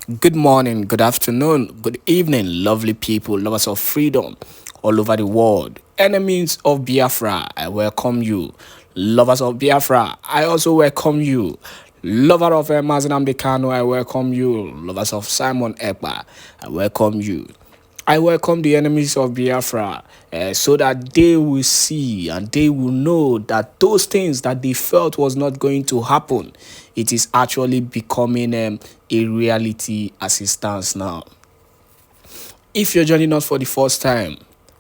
Good morning, good afternoon, good evening, lovely people, lovers of freedom all over the world. Enemies of Biafra, I welcome you. Lovers of Biafra, I also welcome you. Lover of Mazen Amdekano, I welcome you. Lovers of Simon Èkpà, I welcome you. I welcome the enemies of Biafra so that they will see and they will know that those things that they felt was not going to happen, it is actually becoming a reality as it stands now. If you're joining us for the first time,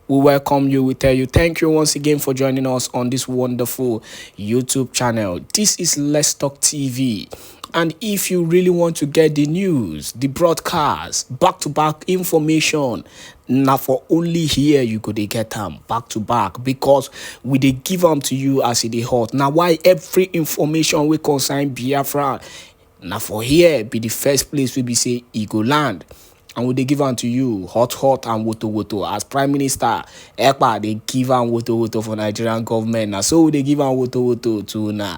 we welcome you. We tell you thank you once again for joining us on this wonderful YouTube channel. This is Let's Talk TV. And if you really want to get the news, the broadcast, back-to-back information, now for only here you could get them back-to-back because we they give them to you as it is hot. Now why every information we consign Biafra, now for here be the first place we be say Eagle Land. And we they give am to you hot and woto as Prime Minister Èkpà they give am woto for Nigerian government. Now so they give am woto to now.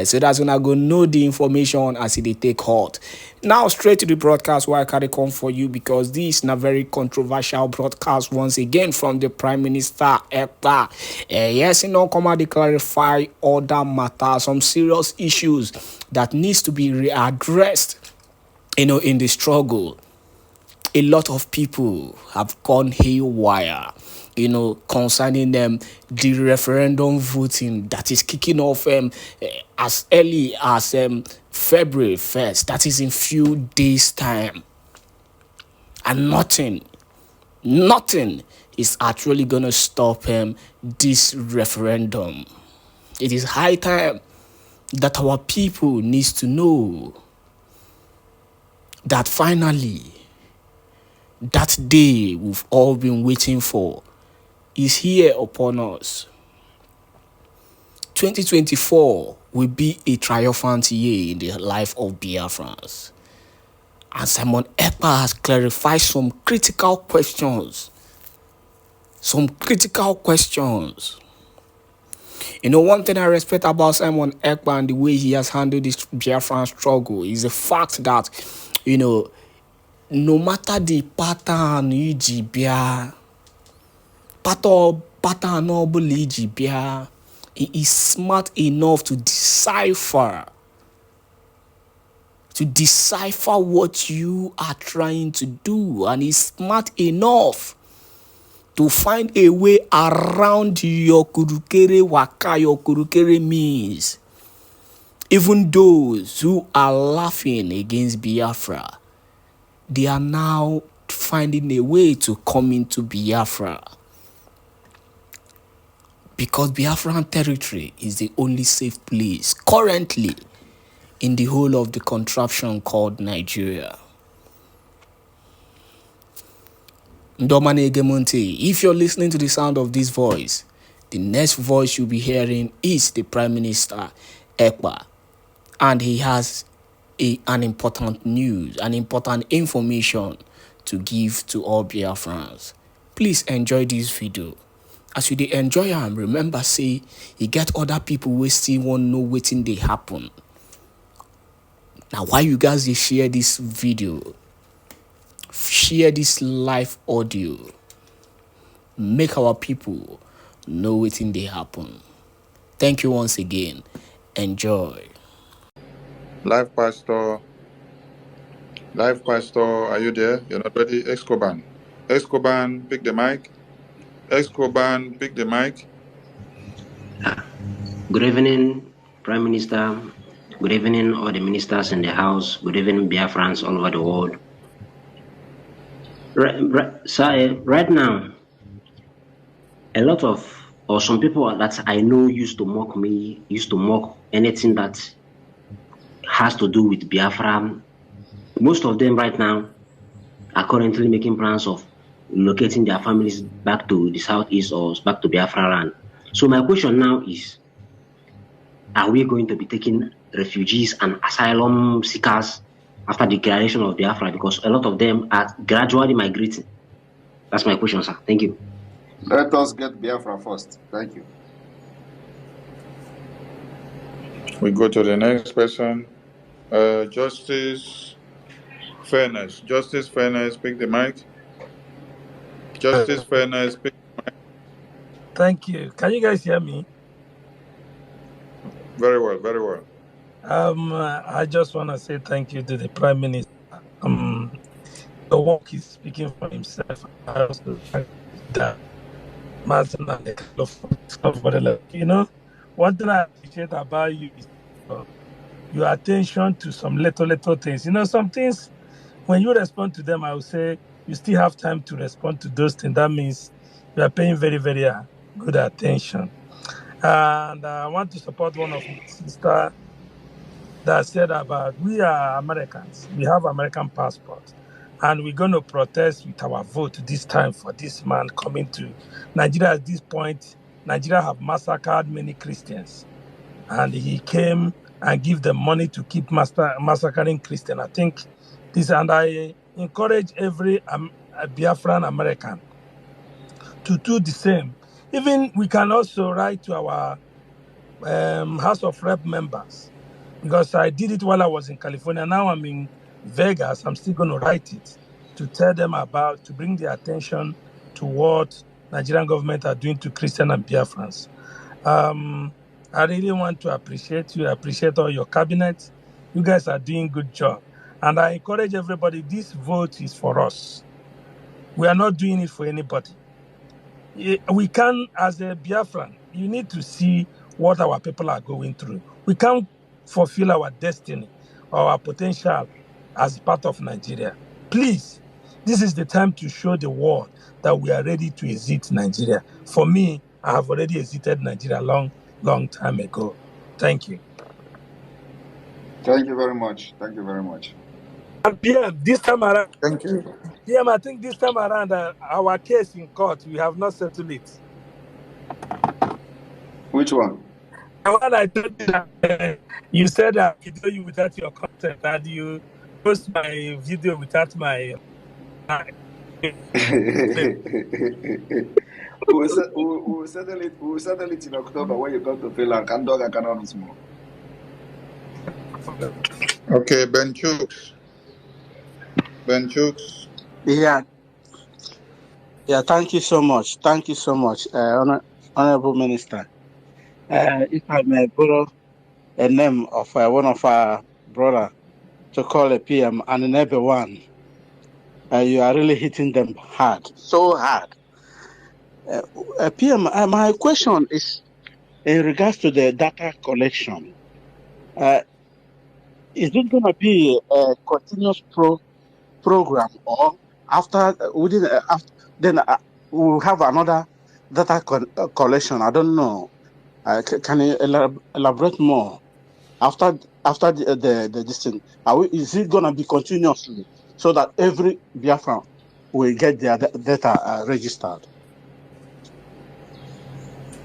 So that's when I go know the information as they take hot. Now straight to the broadcast where I carry come for you because this is a very controversial broadcast once again from the Prime Minister Èkpà. Yes, you know, come out to clarify other matters, some serious issues that needs to be readdressed, you know, in the struggle. A lot of people have gone haywire, you know, concerning the referendum voting that is kicking off as early as February 1st. That is in few days' time. And nothing is actually going to stop this referendum. It is high time that our people needs to know that finally that day we've all been waiting for is here upon us. 2024 will be a triumphant year in the life of Biafrans. And Simon Èkpà has clarified some critical questions. You know, one thing I respect about Simon Èkpà and the way he has handled this Biafran struggle is the fact that, you know, no matter the pattern he is smart enough to decipher what you are trying to do, and he's smart enough to find a way around your kurukere waka, your kurukere means. Even those who are laughing against Biafra, they are now finding a way to come into Biafra. Because Biafran territory is the only safe place currently in the whole of the contraption called Nigeria. Ndomane Egemonte, if you're listening to the sound of this voice, the next voice you'll be hearing is the Prime Minister Èkpà. And he has an important news, an important information to give to all Biafrans. Please enjoy this video. As you enjoy am, remember say you get other people who still want to know wetin dey happen. Now why you guys share this video, share this live audio, make our people know wetin dey happen. Thank you once again. Enjoy. Live Pastor, are you there? You're not ready? Escoban, pick the mic. Pick the mic. Good evening, Prime Minister. Good evening, all the ministers in the House. Good evening, Biafrans all over the world. Right now, a lot of, or some people that I know used to mock me, used to mock anything that has to do with Biafra. Most of them right now are currently making plans of locating their families back to the southeast or back to Biafraland. So my question now is, are we going to be taking refugees and asylum seekers after the declaration of Biafra? Because a lot of them are gradually migrating. That's my question, sir. Thank you. Let us get Biafra first. Thank you. We go to the next person. Justice Fairness. Justice, fairness, pick the mic. Justice, fairness, pick. Thank you. Can you guys hear me? Very well, very well. I just want to say thank you to the Prime Minister. The work is speaking for himself. I also thank the Martin and the one thing I appreciate about you is your attention to some little things. Some things, when you respond to them, I would say you still have time to respond to those things. That means you are paying very, very good attention. And I want to support one of my sister that said about we are Americans. We have American passports. And we're going to protest with our vote this time for this man coming to Nigeria. At this point, Nigeria have massacred many Christians. And he came and give them money to keep massacring Christians. I think this, and I encourage every Biafran American to do the same. Even we can also write to our House of Rep members, because I did it while I was in California. Now I'm in Vegas. I'm still going to write it to tell them to bring their attention to what Nigerian government are doing to Christian and Biafrans. I really want to appreciate you. I appreciate all your cabinet. You guys are doing good job. And I encourage everybody, this vote is for us. We are not doing it for anybody. We can, as a Biafran, you need to see what our people are going through. We can't fulfill our destiny or our potential as part of Nigeria. Please, this is the time to show the world that we are ready to exit Nigeria. For me, I have already exited Nigeria long time ago. Thank you. Thank you very much. Thank you very much. And PM, this time around, Thank you. PM, I think this time around, our case in court, we have not settled it. Which one? And when I told you that you said that video you without your content, and you post my video without my. We'll settle it in October when you come to Finland. Kandoga cannot small. Okay, Ben Chooks. Ben Chooks. Yeah, thank you so much. Thank you so much, Honorable Minister. If I may borrow a name of one of our brother to call a PM and everyone, you are really hitting them hard, so hard. PM, my question is in regards to the data collection. Is it going to be a continuous program, or then we'll have another data collection? I don't know. Can you elaborate more? After the distance, is it going to be continuously so that every Biafran will get their data registered?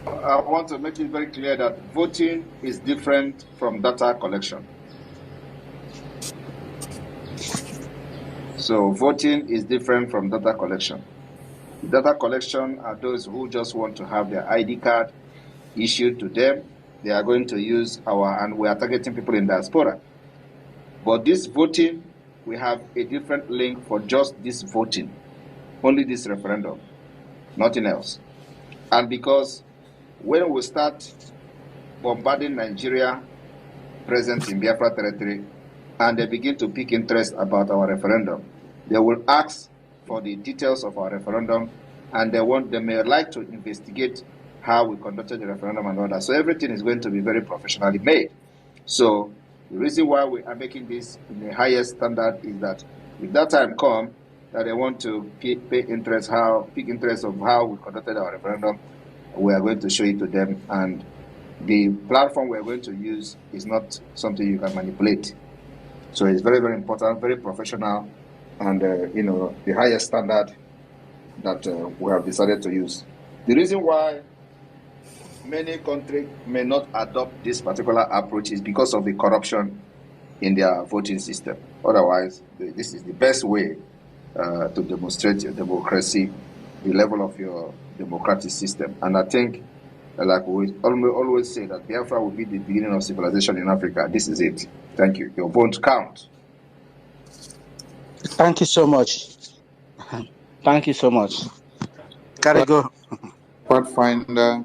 I want to make it very clear that voting is different from data collection. So voting is different from data collection. Data collection are those who just want to have their ID card issued to them. They are going to use and we are targeting people in diaspora. But this voting, we have a different link for just this voting, only this referendum, nothing else. And because when we start bombarding Nigeria present in Biafra territory, and they begin to pick interest about our referendum, they will ask for the details of our referendum, and they may like to investigate how we conducted the referendum and all that. So everything is going to be very professionally made. So the reason why we are making this in the highest standard is that if that time comes, that they want to pick interest of how we conducted our referendum, we are going to show it to them. And the platform we are going to use is not something you can manipulate. So it's very, very important, very professional, and the highest standard that we have decided to use. The reason why many countries may not adopt this particular approach is because of the corruption in their voting system. Otherwise, this is the best way to demonstrate your democracy, the level of your democratic system. And I think, like we always say, that Biafra will be the beginning of civilization in Africa. This is it. Thank you. Your vote counts. Thank you so much. Thank you so much. Carry go. Pathfinder,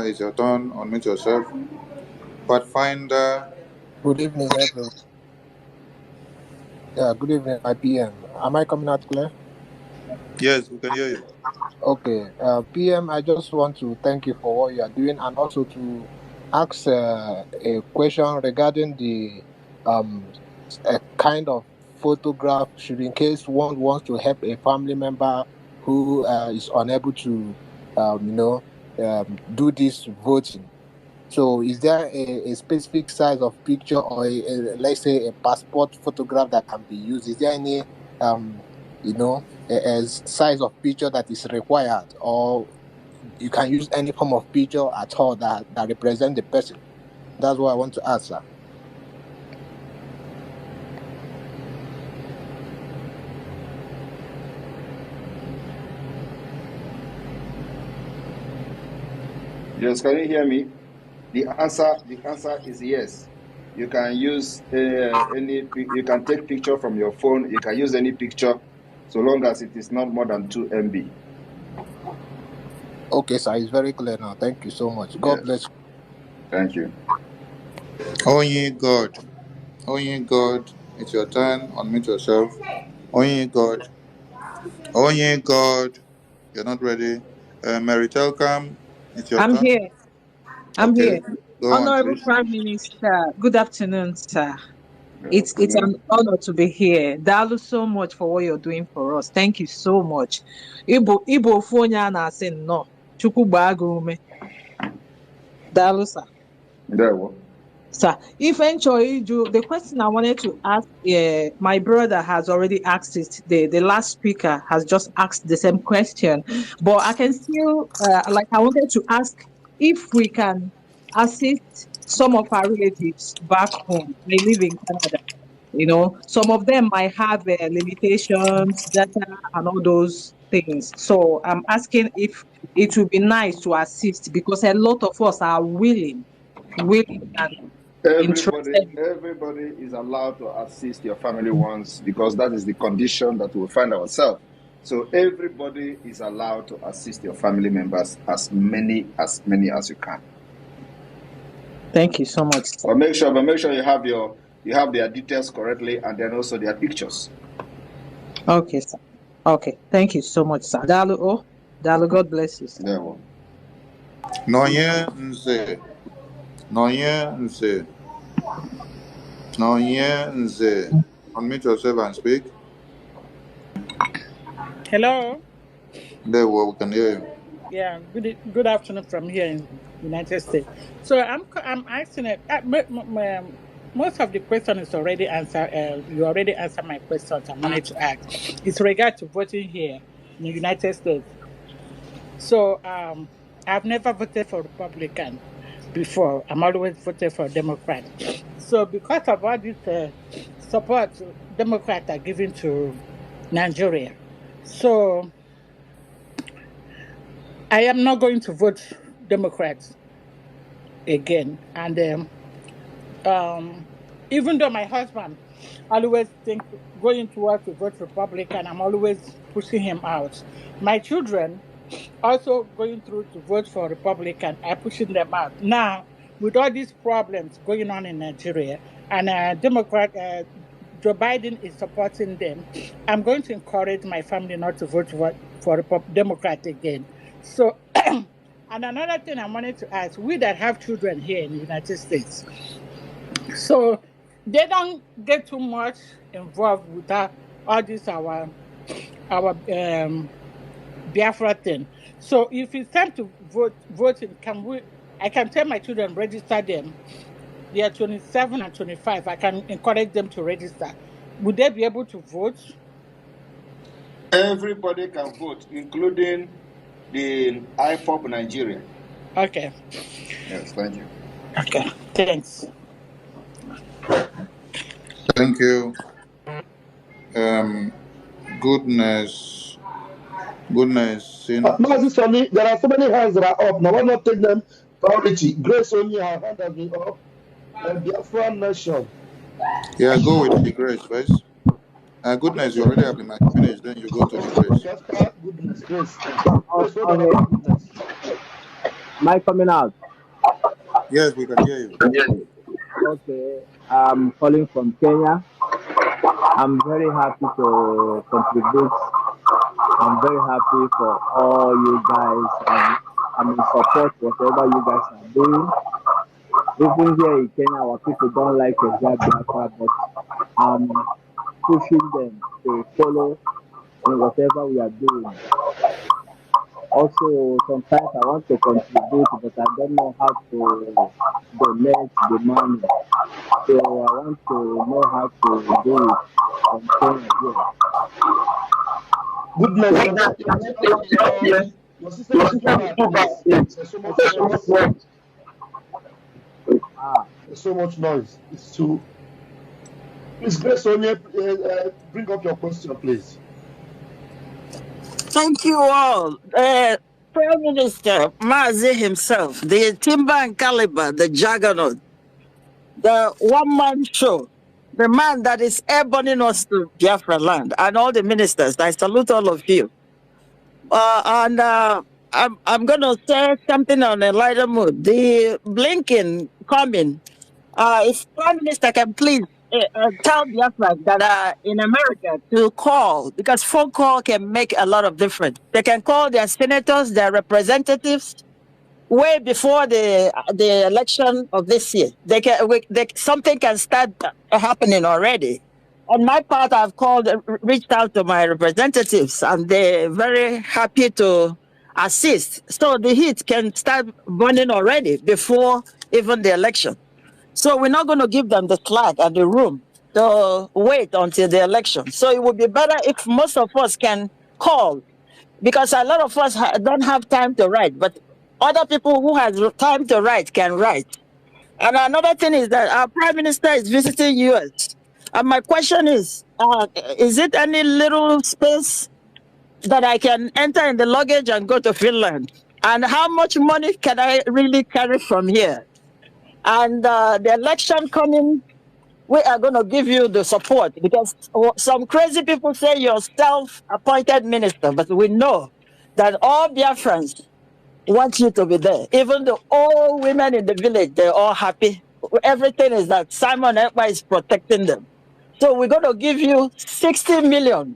it's your turn. Unmute yourself. Pathfinder. Good evening, everyone. Yeah, good evening, IPM. Am I coming out clear? Yes, we can hear you. Okay. PM, I just want to thank you for what you are doing and also to ask a question regarding the a kind of photograph should in case one wants to help a family member who is unable to, do this voting. So, is there a specific size of picture or let's say a passport photograph that can be used? Is there any, a size of picture that is required, or you can use any form of picture at all that represent the person? That's what I want to ask, sir. Yes, can you hear me? The answer is yes. You can use you can take picture from your phone. You can use any picture, so long as it is not more than 2 MB. Okay, sir, it's very clear now. Thank you so much. God bless you. Thank you. Onye God, it's your turn. Unmute yourself. Onye God, you're not ready. Mary Telcam, it's your I'm turn. here. I'm Okay, here. go on, Honorable please. Prime Minister, good afternoon, sir. It's Good an honor to be here. Dalu so much for what you're doing for us. Thank you so much. Ibo Fonya na say no. Chukwu Bagume. Dalu, sir. There we Sir, if the question I wanted to ask, my brother has already asked it. The last speaker has just asked the same question, but I can still, I wanted to ask if we can assist some of our relatives back home. They live in Canada. Some of them might have limitations, data, and all those things. So I'm asking if it would be nice to assist because a lot of us are willing and interested. Everybody is allowed to assist your family once, because that is the condition that we find ourselves. So everybody is allowed to assist your family members, as many as you can. Thank you so much, sir. But make sure you have their details correctly, and then also their pictures. Okay, sir. Okay, thank you so much, sir. Dalu, God bless you, sir. There we Noye Nze. Unmute yourself and speak. Hello. There we can hear you. Yeah. Good afternoon from here in United States. So I'm asking it. Most of the question is already answered. You already answered my questions I wanted to ask. It's regard to voting here in the United States. So I've never voted for Republican before. I'm always voted for Democrat. So because of all this support Democrats are giving to Nigeria, so I am not going to vote Democrats again. And even though my husband always thinks going to work to vote Republican, I'm always pushing him out. My children also going through to vote for Republican, I'm pushing them out. Now, with all these problems going on in Nigeria, and Joe Biden is supporting them, I'm going to encourage my family not to vote for Democrat again. So, and another thing I wanted to ask, we that have children here in the United States, so they don't get too much involved with all this our Biafra thing. So if it's time to voting, I can tell my children register them. They are 27 and 25. I can encourage them to register. Would they be able to vote? Everybody can vote, including the IPOP Nigeria. Okay. Yes, thank you. Okay, thanks. Thank you. Goodness. Mazi Sami, there are so many hands that are up. Now, why not take them priority? Grace only, her hand has been up. And Biafra Nation. Yeah, go with the grace first. Goodness, you already have the mic. Finish, then you go to the Grace. Èkpà, goodness, Grace. Grace, what Okay. about goodness? Am I coming out? Yes, we can hear you. Okay. I'm calling from Kenya. I'm very happy to contribute. I'm very happy for all you guys. I'm in support whatever you guys are doing. Even here in Kenya, our people don't like Biafra, but I'm pushing them to follow in whatever we are doing. Also, sometimes I want to contribute, but I don't know how to donate the money. So I want to know how to do it from Kenya here. Goodness, your system is too bad, please. There's so much noise. There's so much noise. It's too. Please, Grace, bring up your question, please. Thank you all. Prime Minister Mazi himself, the timber and caliber, the juggernaut, the one-man show, the man that is airborning us to Biafraland, and all the ministers. I salute all of you. I'm going to say something on a lighter mood. The Blinken coming, if Prime Minister can please tell Biafra that are in America to call, because phone call can make a lot of difference. They can call their senators, their representatives, way before the election of this year. Something can start happening already. On my part, I've reached out to my representatives, and they're very happy to assist. So the heat can start burning already before even the election. So we're not going to give them the slack and the room to wait until the election. So it would be better if most of us can call, because a lot of us don't have time to write, but other people who have time to write can write. And another thing is that our Prime Minister is visiting US. And my question is it any little space that I can enter in the luggage and go to Finland? And how much money can I really carry from here? And the election coming, we are going to give you the support, because some crazy people say you're self-appointed minister, but we know that all Biafrans want you to be there. Even the old women in the village, they're all happy. Everything is that Simon Èkpà is protecting them. So we're going to give you 60 million,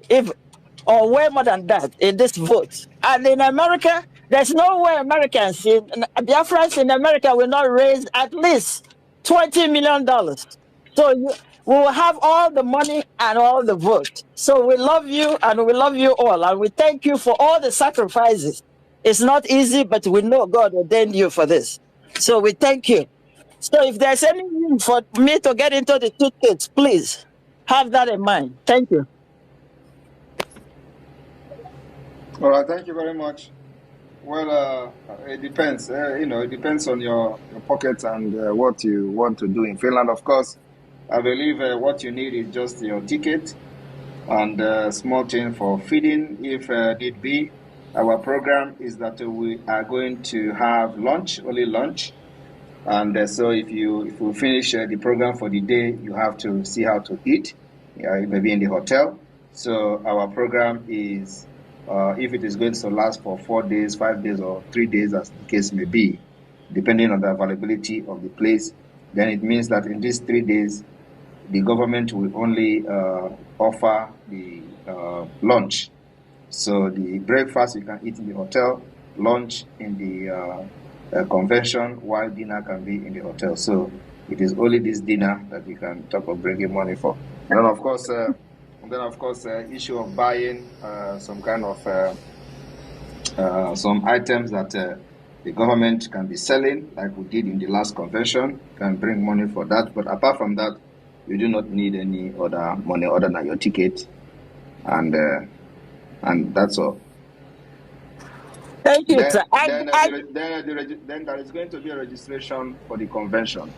or way more than that, in this vote. And in America, there's no way Americans, Biafrans in America will not raise at least $20 million. So we will have all the money and all the vote. So we love you, and we love you all. And we thank you for all the sacrifices. It's not easy, but we know God ordained you for this. So we thank you. So if there's any need for me to get into the 2 states, please have that in mind. Thank you. All right, thank you very much. Well, it depends. It depends on your pocket and what you want to do in Finland. Of course, I believe what you need is just your ticket and a small thing for feeding, if need be. Our program is that we are going to have lunch, only lunch. And so if you finish the program for the day, you have to see how to eat, maybe in the hotel. So our program is, if it is going to last for 4 days, 5 days, or 3 days, as the case may be, depending on the availability of the place, then it means that in these 3 days, the government will only offer the lunch. So the breakfast you can eat in the hotel, lunch in the convention, while dinner can be in the hotel. So it is only this dinner that you can talk of bringing money for. And then of course, issue of buying some kind of some items that the government can be selling, like we did in the last convention, can bring money for that. But apart from that, you do not need any other money other than your ticket, and that's all. Thank you, sir. Then there is going to be a registration for the convention.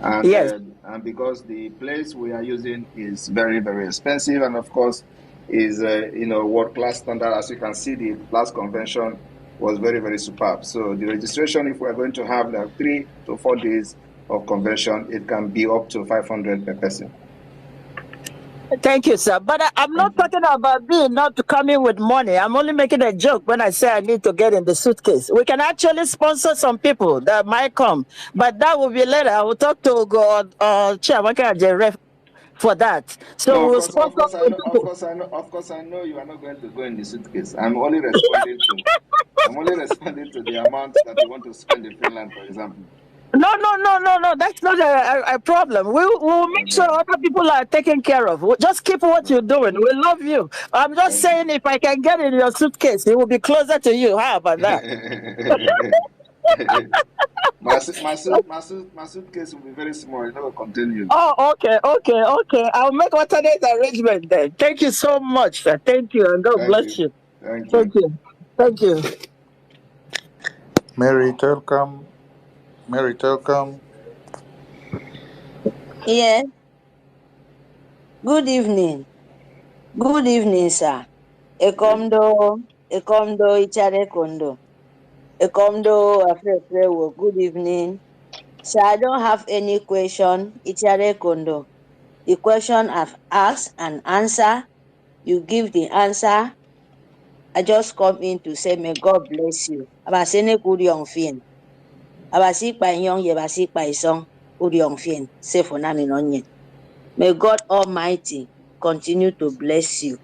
And, yes. And because the place we are using is very, very expensive, and of course is world-class standard. As you can see, the last convention was very, very superb. So the registration, if we are going to have like 3 to 4 days of convention, it can be up to 500 per person. Thank you, sir. But I'm not talking about me not coming with money. I'm only making a joke when I say I need to get in the suitcase. We can actually sponsor some people that might come, but that will be later. I will talk to God, Chairman for that. So No, we'll of sponsor course, I some know, people. of course, I know you are not going to go in the suitcase. I'm only responding to the amount that you want to spend in Finland, for example. No. That's not a problem. We'll make sure Okay. other people are taken care of. Just keep what you're doing. We love you. I'm just saying, if I can get in your suitcase, it will be closer to you. How about that? my suitcase will be very small. It will continue. Oh, okay. I'll make alternate arrangement then. Thank you so much, sir. Thank you, and God bless you. Thank you. Mary, welcome. Yes. Good evening. Good evening, sir. Ekomdo Ichare Kondo. Ekomdo Afrewo. Good evening. Sir, I don't have any question. Ichare Kondo. The question I've asked and answer, you give the answer. I just come in to say, may God bless you. Abasene Kuryong Fin. Abasi pa Yong Yebasi pa Isong Kuryong Fin. Say for Nami Nonye. May God Almighty continue to bless you.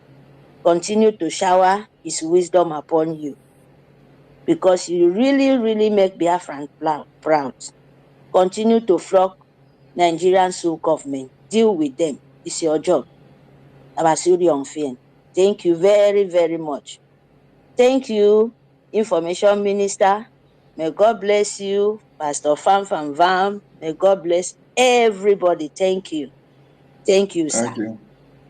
Continue to shower His wisdom upon you. Because you really, really make Biafran proud. Continue to flog Nigerian Soul government. Deal with them. It's your job. Abasuri Onfien. Thank you very, very much. Thank you, Information Minister. May God bless you, Pastor Fan. May God bless everybody. Thank you. Thank you, sir.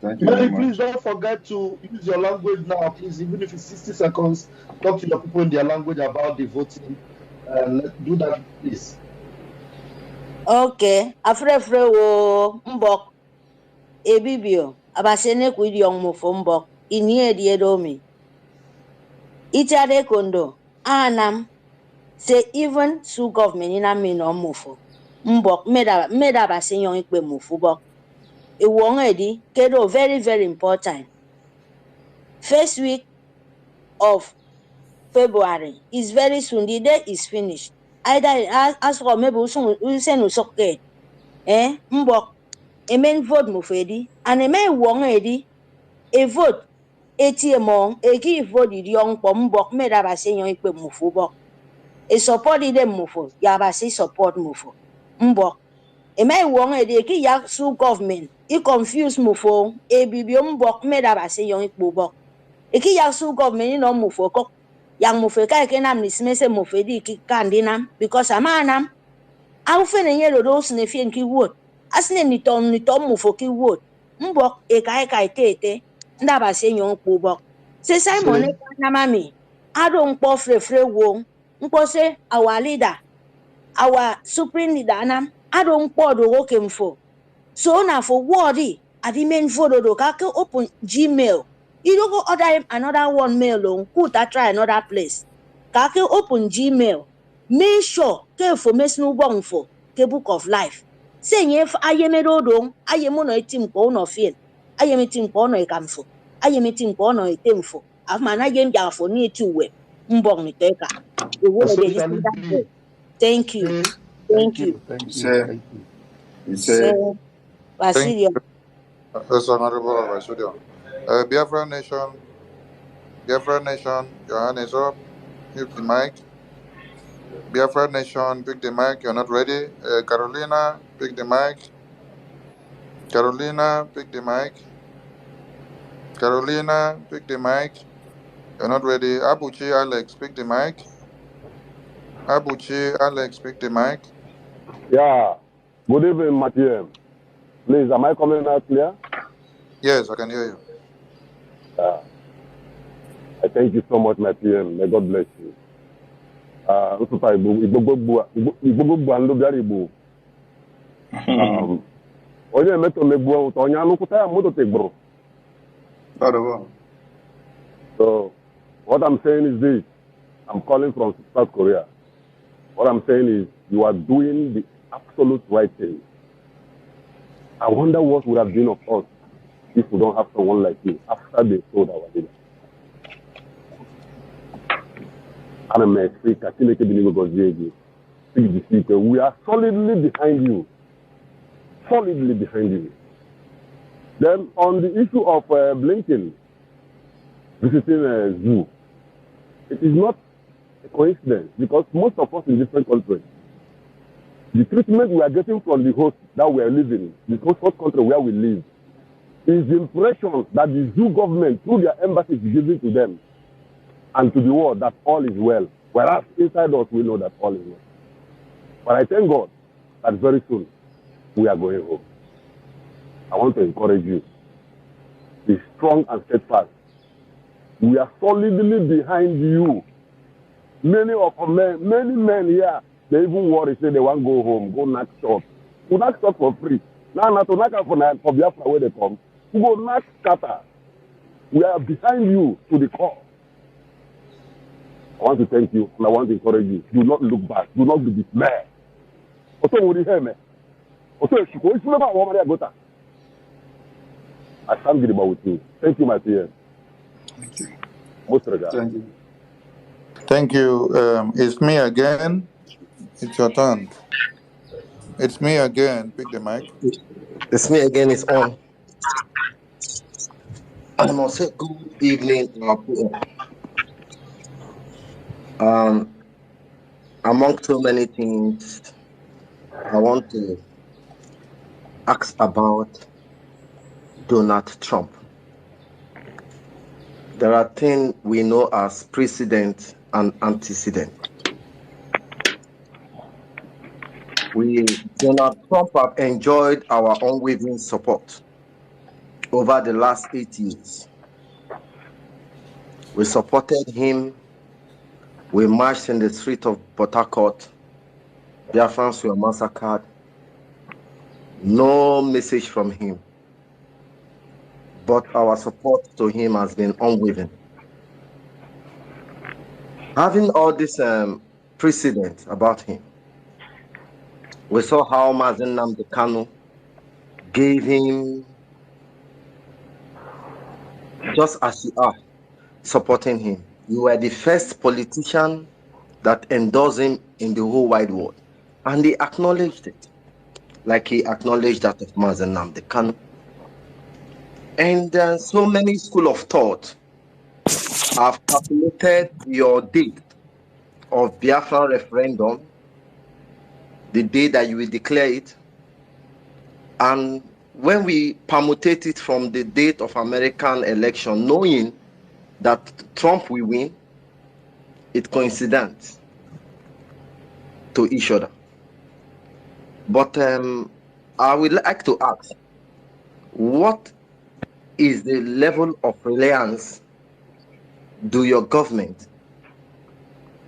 Thank you very Mary, much. please don't forget to use your language now, please. Even if it's 60 seconds, talk to your people in their language about the voting. Do that, please. Okay. Afrefre wo mbok ebibio abasene kwidi mufo mbok inie diedomi. Itare kondo anam say even su government ina mi no mufo mbok meda basenyon ikpe mufu bok. Iwong edi kedo very, very important. First week of February is very soon. The day is finished. Either as for maybe we send usoke. Mbok emen vote mufedi and emen wong edi a vote ATM egi vote di young pom mbok meda basenyon ikpe mufu bok. E support ide mufu ya basi support mufu mbok. Emen wong edi ki yak su government I confuse mufu e bibio mbok meda basenyon ikpe bok. Iki yak su government no mufu kok yang mufu ka kenam ni smese mufu di ki kandinam because amanam au fene nyelo do sne fien ki wot asne ni tom mufu ki wot mbok e kai tete ndaba se yon kpo se Simon e na mami ado nkpo frefre wo nkpo se our leader our supreme leader anam ado nkpo do woke mfo so na for word adi main photo do ka open Gmail. You don't go order another one mail on put that try another place. Ka open Gmail. Make sure ke information bon for ke book of life. Say if ayemedo do ayemo no etim ko no fien. Ayemetim ko no ekamfo. Ayemetim ko no etemfo. Afman ayem ja for ni etu we. Mbong ni teka. The word they listen that. Thank you. Thank you. Thank you. So, Basilia. That's honorable Basilia. Biafra Nation, your hand is up. Mute the mic. Biafra Nation, pick the mic. You're not ready. Carolina, pick the mic. Carolina, pick the mic. You're not ready. Abuchi Alex, pick the mic. Pick the mic. Yeah. Good evening, Mathieu. Please, am I coming out clear? Yes, I can hear you. I thank you so much, Mathieu. May God bless you. Onye meto megbuo ụtọ onye alụkwụta ya moto tegburu. So, what I'm saying is this. I'm calling from South Korea. What I'm saying is you are doing the absolute right thing. I wonder what would have been of us if we don't have someone like you after they sold our leader. We are solidly behind you. Solidly behind you. Then on the issue of Blinken visiting a zoo, it is not a coincidence because most of us in different countries, the treatment we are getting from the host that we are living, the host country where we live, is the impression that the zoo government, through their embassies, is giving to them and to the world that all is well. Whereas inside us, we know that all is well. But I thank God that very soon we are going home. I want to encourage you. Be strong and steadfast. We are solidly behind you. Many men here, they even worry, say they want to go home, go knock shop. Who knock shop for free? Now, not to knock for Biafra where they come. Who go knock scatter? We are behind you to the core. I want to thank you and I want to encourage you. Do not look back. Do not be dismayed. I stand with you. Thank you, my dear. Thank you. Most regards. Thank you. Thank you. It's me again. It's your turn. It's me again. Pick the mic. It's me again. It's on. I must say good evening. Among so many things, I want to ask about Donald Trump. There are things we know as precedent and antecedent. Donald Trump have enjoyed our unwavering support over the last 8 years. We supported him. We marched in the street of Port Harcourt. Biafrans were massacred. No message from him. But our support to him has been unwavering. Having all this precedent about him, we saw how Mazen Nnamdi Kanu gave him, just as you are, supporting him. You were the first politician that endorsed him in the whole wide world. And he acknowledged it, like he acknowledged that of Mazen Nnamdi Kanu. And so many school of thought have calculated your date of Biafra referendum, the day that you will declare it. And when we permutate it from the date of American election, knowing that Trump will win, it coincides to each other. But I would like to ask, what is the level of reliance do your government,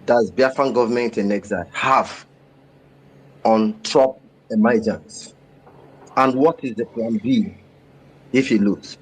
does Biafran government in exile, have on Trump emergence? And what is the plan B if he loses?